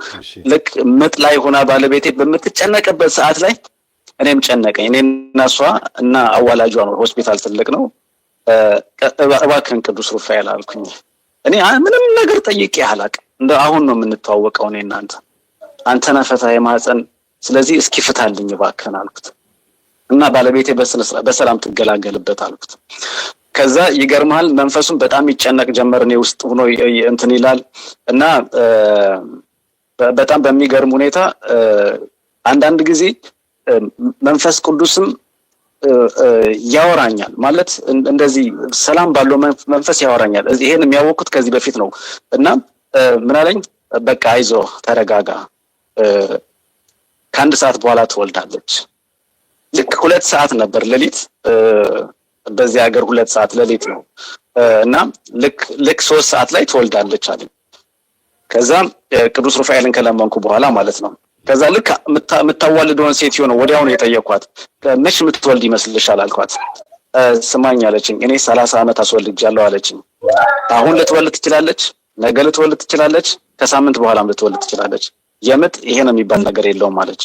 ልክ ምጥ ላይ ሆና ባለቤቴ በምትጨነቅበት ሰዓት ላይ እኔም ጨነቀኝ። እኔና እሷ እና አዋላጇ ነው፣ ሆስፒታል ትልቅ ነው። እባክህን ቅዱስ ሩፋኤል አልኩኝ። እኔ ምንም ነገር ጠይቄ አላውቅም፣ እንደ አሁን ነው የምንተዋወቀው እኔ እናንተ አንተና ፈታሄ ማህፀን፣ ስለዚህ እስኪ ፍታልኝ እባክህን አልኩት እና ባለቤቴ በሰላም ትገላገልበት አልኩት። ከዛ ይገርማል መንፈሱን በጣም ይጨነቅ ጀመር። እኔ ውስጥ ሆኖ እንትን ይላል እና በጣም በሚገርም ሁኔታ አንዳንድ ጊዜ መንፈስ ቅዱስም ያወራኛል ማለት እንደዚህ ሰላም ባለው መንፈስ ያወራኛል። ይሄን የሚያወቁት ከዚህ በፊት ነው እና ምን አለኝ፣ በቃ አይዞህ ተረጋጋ፣ ከ1 ሰዓት በኋላ ትወልዳለች። ልክ 2 ሰዓት ነበር ሌሊት፣ በዚህ ሀገር 2 ሰዓት ሌሊት ነው እና ልክ 3 ሰዓት ላይ ትወልዳለች አለኝ። ከዛም ቅዱስ ሩፋኤልን ከለመንኩ በኋላ ማለት ነው ከዛ ልክ የምታዋልደውን ሴት ሆነ ወዲያው ነው የጠየኳት። መች የምትወልድ ይመስልሻል አልኳት። ስማኝ አለችኝ። እኔ 30 ዓመት አስወልጃለሁ አለችኝ። አሁን ልትወልድ ትችላለች፣ ነገ ልትወልድ ትችላለች፣ ከሳምንት በኋላም ልትወልድ ትችላለች። የምጥ ይሄ ነው የሚባል ነገር የለውም አለች።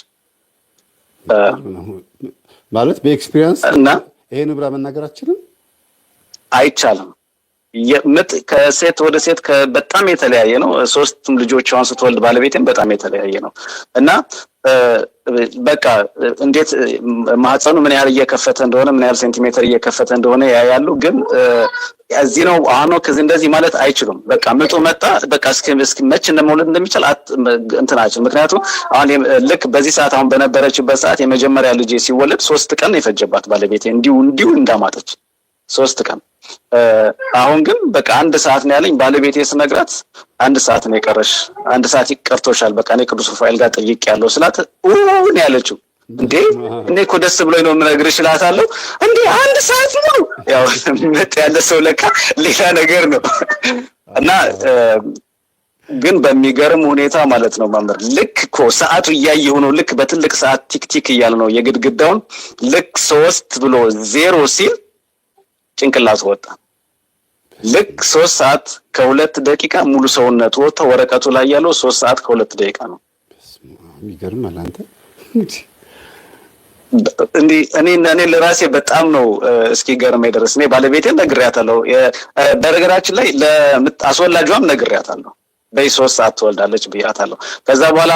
ማለት በኤክስፒሪየንስ እና ይሄን ብራ መናገር አይቻልም። ምጥ ከሴት ወደ ሴት በጣም የተለያየ ነው። 3 ልጆቿን ስትወልድ ባለቤቴም በጣም የተለያየ ነው እና በቃ እንዴት ማህፀኑ ምን ያህል እየከፈተ እንደሆነ ምን ያህል ሴንቲሜትር እየከፈተ እንደሆነ ያያሉ። ግን እዚህ ነው አሁን ነው ከዚህ እንደዚህ ማለት አይችሉም። በቃ ምጡ መጣ በቃ እስኪ መች እንደመውለድ እንደሚችል እንትናችን። ምክንያቱም አሁን ልክ በዚህ ሰዓት አሁን በነበረችበት ሰዓት የመጀመሪያ ልጄ ሲወለድ 3 ቀን የፈጀባት ባለቤቴ እንዲሁ እንዳማጠች 3 ቀን። አሁን ግን በቃ 1 ሰዓት ነው ያለኝ። ባለቤቴ ስነግራት 1 ሰዓት ነው የቀረሽ፣ 1 ሰዓት ይቀርቶሻል፣ በቃ እኔ ቅዱስ ሩፋኤል ጋር ጠይቄያለሁ ስላት ነው ያለችው። እንዴ እኔ እኮ ደስ ብሎኝ ነው የምነግርሽ እላታለሁ። እንዴ 1 ሰዓት ነው ያው ምጥ ያለ ሰው ለካ ሌላ ነገር ነው። እና ግን በሚገርም ሁኔታ ማለት ነው መምህር ልክ እኮ ሰዓቱ እያየሁ ነው። ልክ በትልቅ ሰዓት ቲክ እያለ ነው የግድግዳውን ልክ 3 ብሎ 0 ሲል ጭንቅላቱ ወጣ። ልክ 3 ሰዓት ከ2 ደቂቃ ሙሉ ሰውነቱ ወጣ። ወረቀቱ ላይ ያለው 3 ሰዓት ከ2 ደቂቃ ነው። የሚገርም አላንተ እኔ ለራሴ በጣም ነው እስኪ ገርመኝ ድረስ እኔ ባለቤቴን ነግሬያታለሁ። በነገራችን ላይ ለአስወላጇም ነግሬያታለሁ። በ3 ሰዓት ትወልዳለች ብያታለሁ። ከዛ በኋላ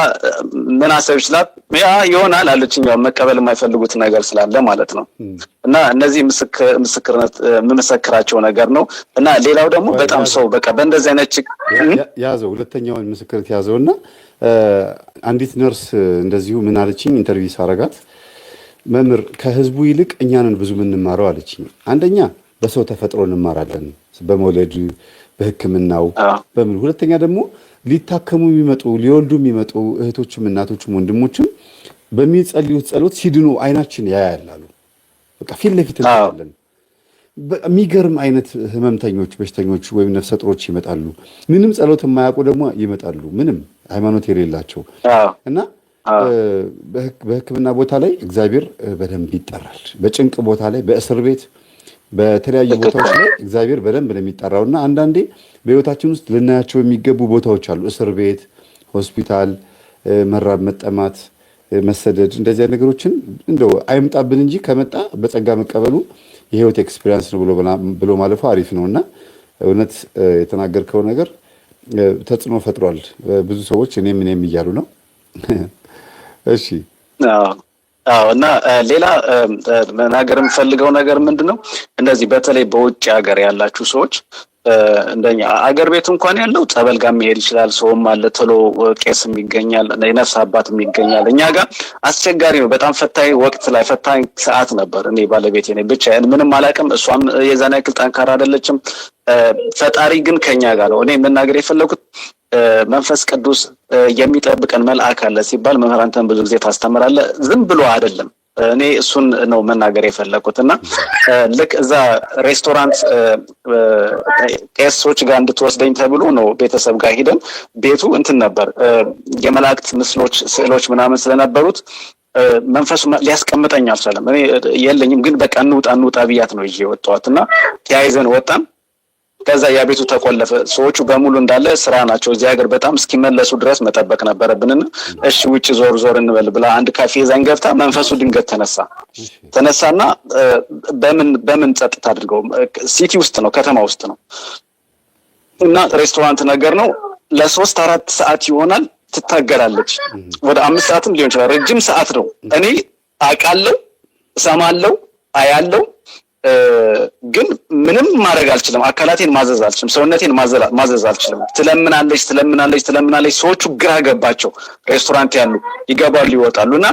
ምን አሰብ ይችላል ያ ይሆናል አለችኝ። ያው መቀበል የማይፈልጉት ነገር ስላለ ማለት ነው። እና እነዚህ ምስክርነት የምመሰክራቸው ነገር ነው። እና ሌላው ደግሞ በጣም ሰው በቃ በእንደዚህ አይነት ያዘው ሁለተኛውን ምስክርነት ያዘውና አንዲት ነርስ እንደዚሁ ምን አለችኝ ኢንተርቪው ሳረጋት መምህር ከህዝቡ ይልቅ እኛንን ብዙ የምንማረው አለችኝ። አንደኛ በሰው ተፈጥሮ እንማራለን በመውለድ በሕክምናው በምን ሁለተኛ ደግሞ ሊታከሙ የሚመጡ ሊወልዱ የሚመጡ እህቶችም እናቶችም ወንድሞችም በሚጸልዩት ጸሎት ሲድኑ አይናችን ያያላሉ። በቃ ፊት ለፊት እንላለን። የሚገርም አይነት ህመምተኞች በሽተኞች ወይም ነፍሰ ጡሮች ይመጣሉ። ምንም ጸሎት የማያውቁ ደግሞ ይመጣሉ። ምንም ሃይማኖት የሌላቸው እና በሕክምና ቦታ ላይ እግዚአብሔር በደንብ ይጠራል። በጭንቅ ቦታ ላይ በእስር ቤት በተለያዩ ቦታዎች ላይ እግዚአብሔር በደንብ ነው የሚጠራውና አንዳንዴ በህይወታችን ውስጥ ልናያቸው የሚገቡ ቦታዎች አሉ። እስር ቤት፣ ሆስፒታል፣ መራብ፣ መጠማት፣ መሰደድ እንደዚህ አይነት ነገሮችን እንደው አይምጣብን እንጂ ከመጣ በጸጋ መቀበሉ የህይወት ኤክስፒሪየንስ ነው ብሎ ማለፉ አሪፍ ነውና እውነት የተናገርከው ነገር ተጽዕኖ ፈጥሯል። ብዙ ሰዎች እኔም እያሉ ነው። እሺ እና ሌላ መናገር የምፈልገው ነገር ምንድነው እንደዚህ በተለይ በውጭ ሀገር ያላችሁ ሰዎች እንደኛ አገር ቤት እንኳን ያለው ጸበል ጋር መሄድ ይችላል። ሰውም አለ ቶሎ ቄስም ይገኛል፣ የነፍስ አባትም ይገኛል። እኛ ጋር አስቸጋሪ ነው። በጣም ፈታኝ ወቅት ላይ ፈታኝ ሰዓት ነበር። እኔ ባለቤቴ ነኝ ብቻዬን ምንም አላውቅም። እሷም የዛን ያክል ጠንካራ አይደለችም። ፈጣሪ ግን ከኛ ጋር ነው። እኔ መናገር የፈለኩት መንፈስ ቅዱስ የሚጠብቀን መልአክ አለ ሲባል መምህራንተን ብዙ ጊዜ ታስተምራለህ። ዝም ብሎ አይደለም። እኔ እሱን ነው መናገር የፈለኩት እና ልክ እዛ ሬስቶራንት ቄሶች ጋር እንድትወስደኝ ተብሎ ነው ቤተሰብ ጋር ሄደን ቤቱ እንትን ነበር የመላእክት ምስሎች ስዕሎች ምናምን ስለነበሩት መንፈሱ ሊያስቀምጠኝ አልቻለም። እኔ የለኝም ግን በቃ እንውጣ ብያት ነው ይዤ ወጣሁት እና ተያይዘን ወጣን። ከዛ ያ ቤቱ ተቆለፈ። ሰዎቹ በሙሉ እንዳለ ስራ ናቸው። እዚህ ሀገር በጣም እስኪመለሱ ድረስ መጠበቅ ነበረብንና እሺ ውጭ ዞር እንበል ብላ አንድ ካፌ ይዛኝ ገብታ መንፈሱ ድንገት ተነሳና በምን ጸጥታ አድርገው ሲቲ ውስጥ ነው ከተማ ውስጥ ነው እና ሬስቶራንት ነገር ነው። ለ3-4 ሰዓት ይሆናል ትታገላለች። ወደ 5 ሰዓትም ሊሆን ይችላል። ረጅም ሰዓት ነው። እኔ አውቃለሁ፣ እሰማለሁ፣ አያለሁ ግን ምንም ማድረግ አልችልም። አካላቴን ማዘዝ አልችልም። ሰውነቴን ማዘዝ አልችልም። ትለምናለች። ሰዎቹ ግራ ገባቸው። ሬስቶራንት ያሉ ይገባሉ ይወጣሉና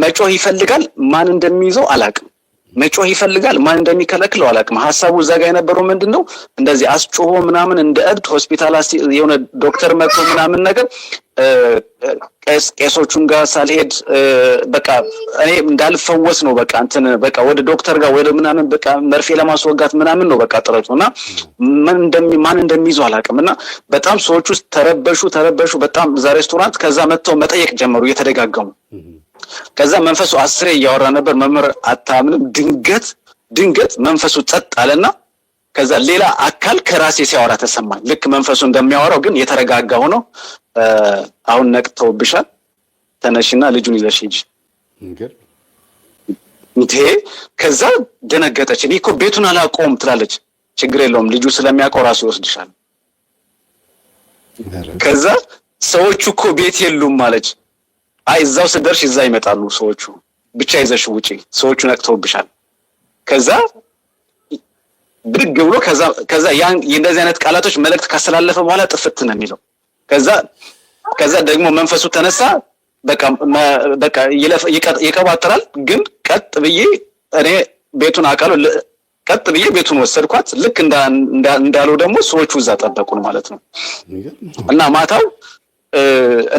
መጮህ ይፈልጋል። ማን እንደሚይዘው አላውቅም። መጮህ ይፈልጋል። ማን እንደሚከለክለው አላውቅም። ሐሳቡ እዛ ጋር የነበረው ምንድነው እንደዚህ አስጮሆ ምናምን እንደ እብድ ሆስፒታል የሆነ ዶክተር መጥቶ ምናምን ነገር ቄሶቹን ጋር ሳልሄድ በቃ እኔ እንዳልፈወስ ነው በቃ እንትን በቃ ወደ ዶክተር ጋር ወደ ምናምን በቃ መርፌ ለማስወጋት ምናምን ነው በቃ ጥረቱና ማን እንደሚይዘው አላውቅምና በጣም ሰዎች ውስጥ ተረበሹ በጣም እዛ ሬስቶራንት። ከዛ መጥተው መጠየቅ ጀመሩ እየተደጋገሙ። ከዛ መንፈሱ 10 እያወራ ነበር። መምህር አታምንም፣ ድንገት መንፈሱ ጸጥ አለና ከዛ ሌላ አካል ከራሴ ሲያወራ ተሰማኝ። ልክ መንፈሱ እንደሚያወራው ግን የተረጋጋ ሆኖ አሁን ነቅተውብሻል፣ ተነሽና ልጁን ይዘሽ ሂጂ። እንዴ! ከዛ ደነገጠች። እኔ እኮ ቤቱን አላውቀውም ትላለች። ችግር የለውም ልጁ ስለሚያውቀው ራሱ ይወስድሻል። ከዛ ሰዎቹ እኮ ቤት የሉም ማለች። አይ እዛው ስደርሽ እዛ ይመጣሉ ሰዎቹ፣ ብቻ ይዘሽ ውጪ፣ ሰዎቹ ነቅተውብሻል። ከዛ ብድግ ብሎ ከዛ ያን እንደዚህ አይነት ቃላቶች መልእክት ካስተላለፈ በኋላ ጥፍት ነው የሚለው። ከዛ ደግሞ መንፈሱ ተነሳ። በቃ ይቀባጥራል። ግን ቀጥ ብዬ እኔ ቤቱን አውቃለሁ፣ ቀጥ ብዬ ቤቱን ወሰድኳት። ልክ እንዳለው ደግሞ ሰዎቹ እዛ ጠበቁን ማለት ነው። እና ማታው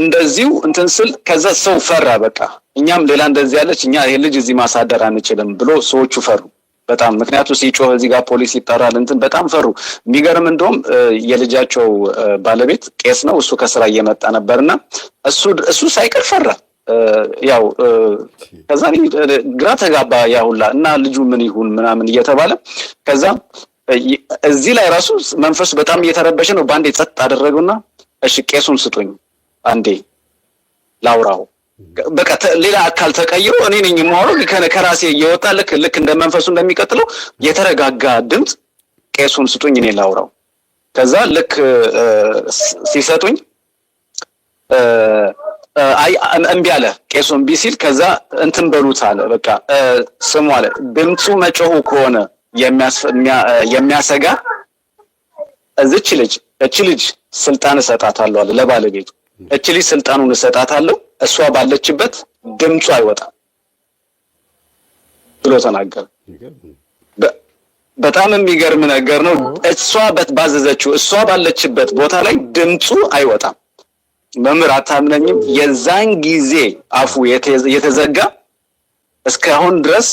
እንደዚሁ እንትን ስል ከዛ ሰው ፈራ። በቃ እኛም ሌላ እንደዚህ ያለች እኛ ይሄ ልጅ እዚህ ማሳደር አንችልም ብሎ ሰዎቹ ፈሩ በጣም። ምክንያቱም ሲጮህ እዚህ ጋር ፖሊስ ይጠራል እንትን በጣም ፈሩ። የሚገርም እንደውም የልጃቸው ባለቤት ቄስ ነው፣ እሱ ከስራ እየመጣ ነበርና እሱ ሳይቀር ፈራ። ያው ከዛ ግራ ተጋባ ያሁላ እና ልጁ ምን ይሁን ምናምን እየተባለ ከዛ እዚህ ላይ ራሱ መንፈሱ በጣም እየተረበሸ ነው። ባንዴ ጸጥ አደረገውና እሺ ቄሱን ስጡኝ አንዴ ላውራው። በቃ ሌላ አካል ተቀይሮ እኔ ነኝ የማወራው ከራሴ እየወጣ ልክ እንደ መንፈሱ እንደሚቀጥለው የተረጋጋ ድምፅ ቄሱን ስጡኝ እኔ ላውራው። ከዛ ልክ ሲሰጡኝ አይ እምቢ አለ ቄሱ። እምቢ ሲል ከዛ እንትን በሉት አለ። በቃ ስሙ አለ ድምፁ መጮሁ ከሆነ የሚያሰጋ እች ልጅ ስልጣን እሰጣታለሁ አለ ለባለቤቱ። እች ልጅ ስልጣኑን እሰጣታለሁ፣ እሷ ባለችበት ድምፁ አይወጣም ብሎ ተናገረ። በጣም የሚገርም ነገር ነው። እሷ ባዘዘችው እሷ ባለችበት ቦታ ላይ ድምፁ አይወጣም። መምህር አታምነኝም፣ የዛን ጊዜ አፉ የተዘጋ እስካሁን ድረስ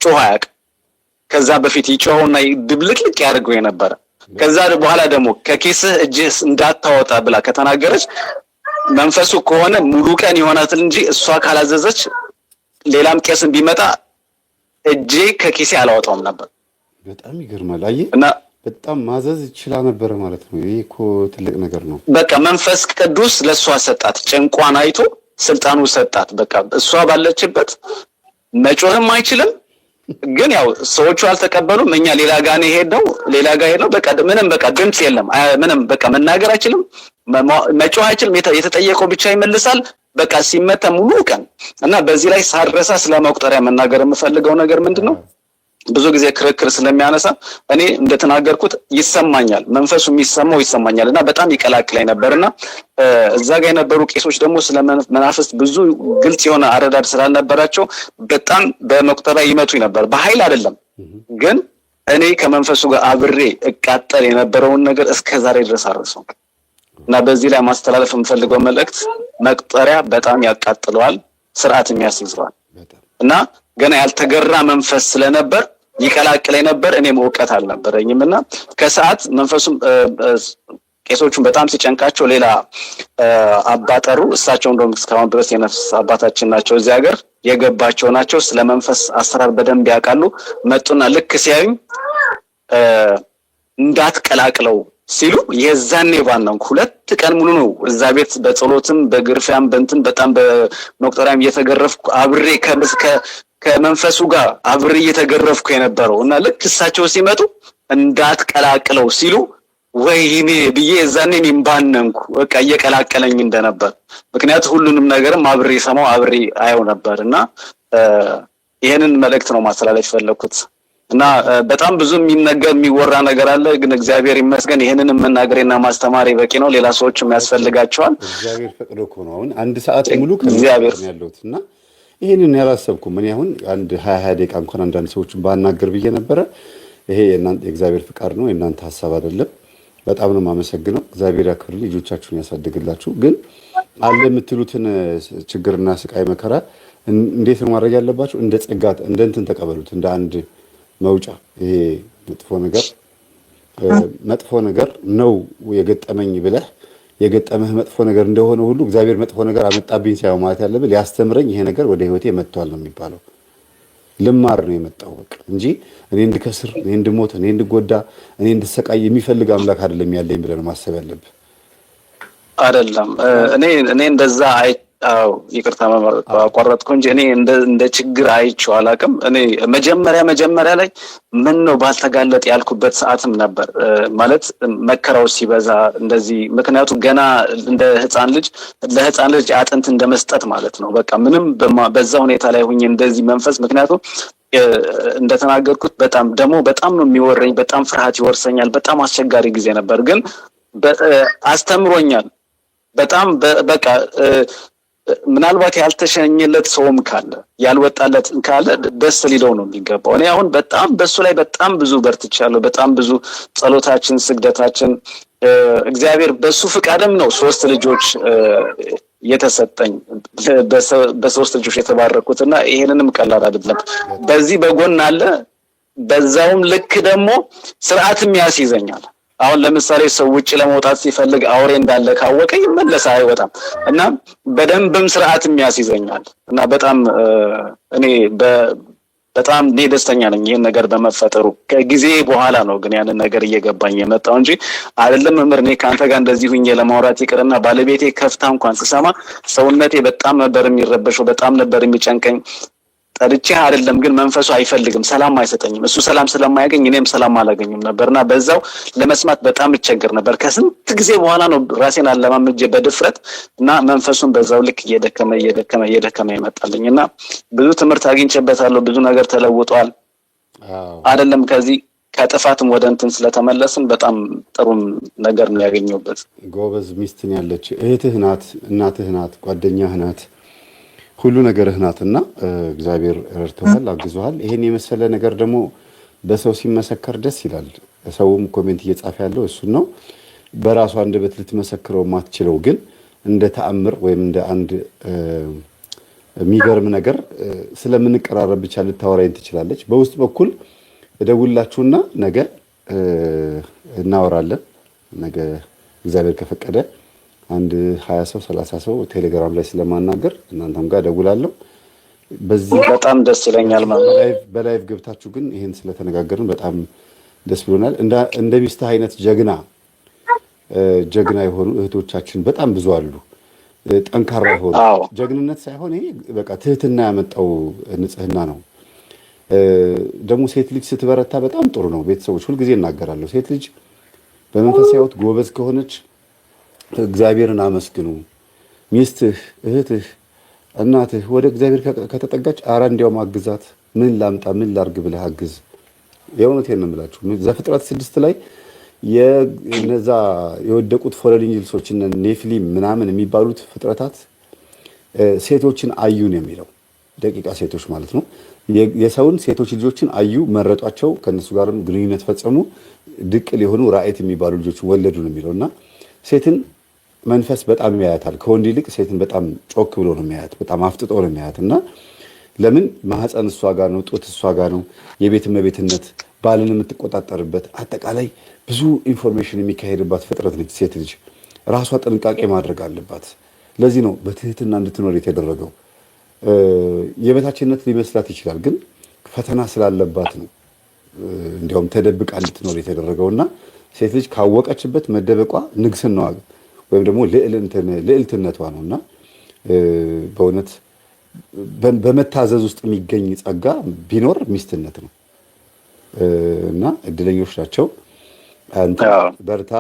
ጮህ አያውቅም። ከዛ በፊት ይጮህና ድብልቅልቅ ያደርገው የነበረ። ከዛ በኋላ ደግሞ ከኪስህ እጅህ እንዳታወጣ ብላ ከተናገረች መንፈሱ ከሆነ ሙሉ ቀን ይሆናል እንጂ እሷ ካላዘዘች ሌላም ቄስን ቢመጣ እጄ ከኪሴ አላወጣውም ነበር። በጣም ይገርማል። አየህ እና በጣም ማዘዝ ይችላል ነበር ማለት ነው። ይሄ እኮ ትልቅ ነገር ነው። በቃ መንፈስ ቅዱስ ለሷ ሰጣት፣ ጭንቋን አይቶ ስልጣኑ ሰጣት። በቃ እሷ ባለችበት መጮህም አይችልም። ግን ያው ሰዎቹ አልተቀበሉም። እኛ ሌላ ጋር ሄደው በቃ ምንም በቃ ድምጽ የለም፣ ምንም በቃ መናገር አይችልም፣ መጮህ አይችልም። የተጠየቀው ብቻ ይመልሳል። በቃ ሲመታ ሙሉ ቀን እና በዚህ ላይ ሳረሳ ስለመቁጠሪያ መናገር የምፈልገው ነገር ምንድነው? ብዙ ጊዜ ክርክር ስለሚያነሳ እኔ እንደተናገርኩት ይሰማኛል፣ መንፈሱ የሚሰማው ይሰማኛል እና በጣም ይቀላቅለኝ ነበርና እዛ ጋር የነበሩ ቄሶች ደግሞ ስለ መናፍስት ብዙ ግልጽ የሆነ አረዳድ ስላልነበራቸው በጣም በመቁጠሪያ ይመቱኝ ነበር። በኃይል አይደለም ግን እኔ ከመንፈሱ ጋር አብሬ እቃጠል የነበረውን ነገር እስከዛሬ ድረስ አረሰው እና በዚህ ላይ ማስተላለፍ የምፈልገው መልእክት መቁጠሪያ በጣም ያቃጥለዋል፣ ስርዓትም ያስይዘዋል እና ገና ያልተገራ መንፈስ ስለነበር ይቀላቅለኝ ነበር። እኔም እውቀት አልነበረኝም እና ከሰዓት መንፈሱም ቄሶቹን በጣም ሲጨንቃቸው ሌላ አባጠሩ። እሳቸው እንደውም እስካሁን ድረስ የነፍስ አባታችን ናቸው፣ እዚህ ሀገር የገባቸው ናቸው፣ ስለ መንፈስ አሰራር በደንብ ያውቃሉ። መጡና ልክ ሲያዩኝ እንዳትቀላቅለው ሲሉ የዛኔ ባነንኩ። 2 ቀን ሙሉ ነው እዛ ቤት በጸሎትም በግርፊያም በእንትን በጣም በመቁጠሪያም እየተገረፍኩ አብሬ ከመንፈሱ ጋር አብሬ እየተገረፍኩ የነበረው እና ልክ እሳቸው ሲመጡ እንዳትቀላቅለው ሲሉ ወይኔ ብዬ እዛኔ እኔም ባነንኩ። በቃ እየቀላቀለኝ እንደነበር ምክንያቱም ሁሉንም ነገርም አብሬ ሰማው አብሬ አየው ነበር እና ይሄንን መልእክት ነው ማስተላለፍ ፈለኩት። እና በጣም ብዙ የሚነገር የሚወራ ነገር አለ፣ ግን እግዚአብሔር ይመስገን ይሄንን መናገሬና ማስተማሬ በቂ ነው። ሌላ ሰዎችም ያስፈልጋቸዋል። እግዚአብሔር ፈቅዶ እኮ ነው አሁን 1 ሰዓት ሙሉ ከእግዚአብሔር ያለሁት እና ይሄንን ያላሰብኩም እኔ አሁን አንድ 20 ደቂቃ እንኳን አንዳንድ ሰዎችን ባናገር ብዬ ነበረ። ይሄ የእግዚአብሔር ፍቃድ ነው፣ የእናንተ ሐሳብ አይደለም። በጣም ነው የማመሰግነው። እግዚአብሔር ያክብርልኝ፣ ልጆቻችሁን ያሳድግላችሁ። ግን አለ የምትሉትን ችግርና ስቃይ መከራ እንዴት ነው ማድረግ ያለባችሁ? እንደ ጸጋት እንደ እንትን ተቀበሉት፣ እንደ አንድ መውጫ። ይሄ መጥፎ ነገር ነው የገጠመኝ ብለህ የገጠመህ መጥፎ ነገር እንደሆነ ሁሉ እግዚአብሔር መጥፎ ነገር አመጣብኝ ሳይሆን ማለት ያለብህ ሊያስተምረኝ ይሄ ነገር ወደ ህይወቴ መጥቷል ነው የሚባለው። ልማር ነው የመጣው በቃ እንጂ እኔ እንድከስር፣ እኔ እንድሞት፣ እኔ እንድጎዳ፣ እኔ እንድሰቃይ የሚፈልግ አምላክ አይደለም ያለኝ ብለህ ነው ማሰብ ያለብህ። አይደለም እኔ እንደዛ ይቅርታ አቋረጥኩ እንጂ እኔ እንደ ችግር አይቼው አላውቅም። እኔ መጀመሪያ ላይ ምን ነው ባልተጋለጥ ያልኩበት ሰዓትም ነበር። ማለት መከራው ሲበዛ እንደዚህ ምክንያቱም ገና እንደ ለህፃን ልጅ አጥንት እንደመስጠት ማለት ነው። በቃ ምንም በዛ ሁኔታ ላይ ሆኜ እንደዚህ መንፈስ ምክንያቱም እንደተናገርኩት በጣም ነው የሚወረኝ። በጣም ፍርሃት ይወርሰኛል። በጣም አስቸጋሪ ጊዜ ነበር፣ ግን አስተምሮኛል። በጣም በቃ ምናልባት ያልተሸኘለት ሰውም ካለ ያልወጣለት ካለ ደስ ሊለው ነው የሚገባው። እኔ አሁን በጣም በሱ ላይ በጣም ብዙ በርትቻለሁ። በጣም ብዙ ጸሎታችን፣ ስግደታችን እግዚአብሔር በሱ ፍቃድም ነው 3 ልጆች የተሰጠኝ በ3 ልጆች የተባረኩትና ይሄንንም ቀላል አይደለም። በዚህ በጎን አለ፣ በዛውም ልክ ደግሞ ስርዓትም ያስይዘኛል። አሁን ለምሳሌ ሰው ውጭ ለመውጣት ሲፈልግ አውሬ እንዳለ ካወቀ ይመለስ አይወጣም እና በደንብም ስርዓትም ያስይዘኛል እና በጣም ደስተኛ ነኝ ይሄን ነገር በመፈጠሩ። ከጊዜ በኋላ ነው ግን ያንን ነገር እየገባኝ የመጣው እንጂ አይደለም መምህር እኔ ካንተ ጋር እንደዚህ ሁኜ ለማውራት ይቅርና ባለቤቴ ከፍታ እንኳን ስሰማ ሰውነቴ በጣም ነበር የሚረበሸው፣ በጣም ነበር የሚጨንቀኝ። ጠርቼ አይደለም ግን መንፈሱ አይፈልግም፣ ሰላም አይሰጠኝም። እሱ ሰላም ስለማያገኝ እኔም ሰላም አላገኝም ነበርና በዛው ለመስማት በጣም እቸገር ነበር። ከስንት ጊዜ በኋላ ነው ራሴን አለማመጄ በድፍረት እና መንፈሱን በዛው ልክ እየደከመ ይመጣልኝና ብዙ ትምህርት አግኝቼበታለሁ። ብዙ ነገር ተለውጧል። አይደለም ከዚህ ከጥፋትም ወደ እንትን ስለተመለስን በጣም ጥሩ ነገር ነው ያገኘሁበት። ጎበዝ ሚስትን ያለች እህትህ ናት፣ እናትህ ናት፣ ጓደኛህ ናት፣ ሁሉ ነገርህ ናትና እግዚአብሔር ረድቶሃል፣ አግዞሃል። ይሄን የመሰለ ነገር ደግሞ በሰው ሲመሰከር ደስ ይላል። ሰውም ኮሜንት እየጻፈ ያለው እሱን ነው። በራሱ አንደበት ልትመሰክረው ማትችለው ግን እንደ ተአምር ወይም እንደ አንድ የሚገርም ነገር ስለምንቀራረብ ብቻ ልታወራኝ ትችላለች። በውስጥ በኩል እደውላችሁና ነገ እናወራለን። ነገ እግዚአብሔር ከፈቀደ አንድ 20 ሰው 30 ሰው ቴሌግራም ላይ ስለማናገር እናንተም ጋር ደውላለሁ። በዚህ በጣም ደስ ይለኛል ማለት በላይቭ ገብታችሁ ግን ይሄን ስለተነጋገርን በጣም ደስ ብሎናል። እንደ ሚስት አይነት ጀግና የሆኑ እህቶቻችን በጣም ብዙ አሉ። ጠንካራ የሆኑ ጀግንነት ሳይሆን ይሄ በቃ ትህትና ያመጣው ንጽህና ነው። ደግሞ ሴት ልጅ ስትበረታ በጣም ጥሩ ነው። ቤተሰቦች ሁልጊዜ እናገራለሁ፣ ሴት ልጅ በመንፈሳዊ ሕይወት ጎበዝ ከሆነች እግዚአብሔርን አመስግኑ። ሚስትህ፣ እህትህ፣ እናትህ ወደ እግዚአብሔር ከተጠጋች አራ እንዲያውም አግዛት። ምን ላምጣ ምን ላርግ ብለህ አግዝ። የእውነቴን ነው የምላችሁ። ዘፍጥረት 6 ላይ የነዛ የወደቁት ፎረን ኤንጅልሶች እነ ኔፊሊም ምናምን የሚባሉት ፍጥረታት ሴቶችን አዩ ነው የሚለው። ደቂቃ ሴቶች ማለት ነው። የሰውን ሴቶች ልጆችን አዩ፣ መረጧቸው፣ ከነሱ ጋርም ግንኙነት ፈጸሙ። ድቅል የሆኑ ራእይት የሚባሉ ልጆችን ወለዱ ነው የሚለውና ሴትን መንፈስ በጣም ያያታል። ከወንድ ይልቅ ሴትን በጣም ጮክ ብሎ ነው የሚያያት፣ በጣም አፍጥጦ ነው የሚያያት። እና ለምን ማህፀን እሷ ጋር ነው፣ ጡት እሷ ጋር ነው፣ የቤት እመቤትነት፣ ባልን የምትቆጣጠርበት፣ አጠቃላይ ብዙ ኢንፎርሜሽን የሚካሄድባት ፍጥረት ነች ሴት ልጅ። ራሷ ጥንቃቄ ማድረግ አለባት። ለዚህ ነው በትህትና እንድትኖር የተደረገው። የበታችነት ሊመስላት ይችላል፣ ግን ፈተና ስላለባት ነው እንዲያውም ተደብቃ እንድትኖር የተደረገውና ሴት ልጅ ካወቀችበት መደበቋ ንግስናዋ ወይም ደግሞ ልዕልትነቷ ነውና በእውነት በመታዘዝ ውስጥ የሚገኝ ጸጋ ቢኖር ሚስትነት ነው እና እድለኞች ናቸው። አንተ በርታ።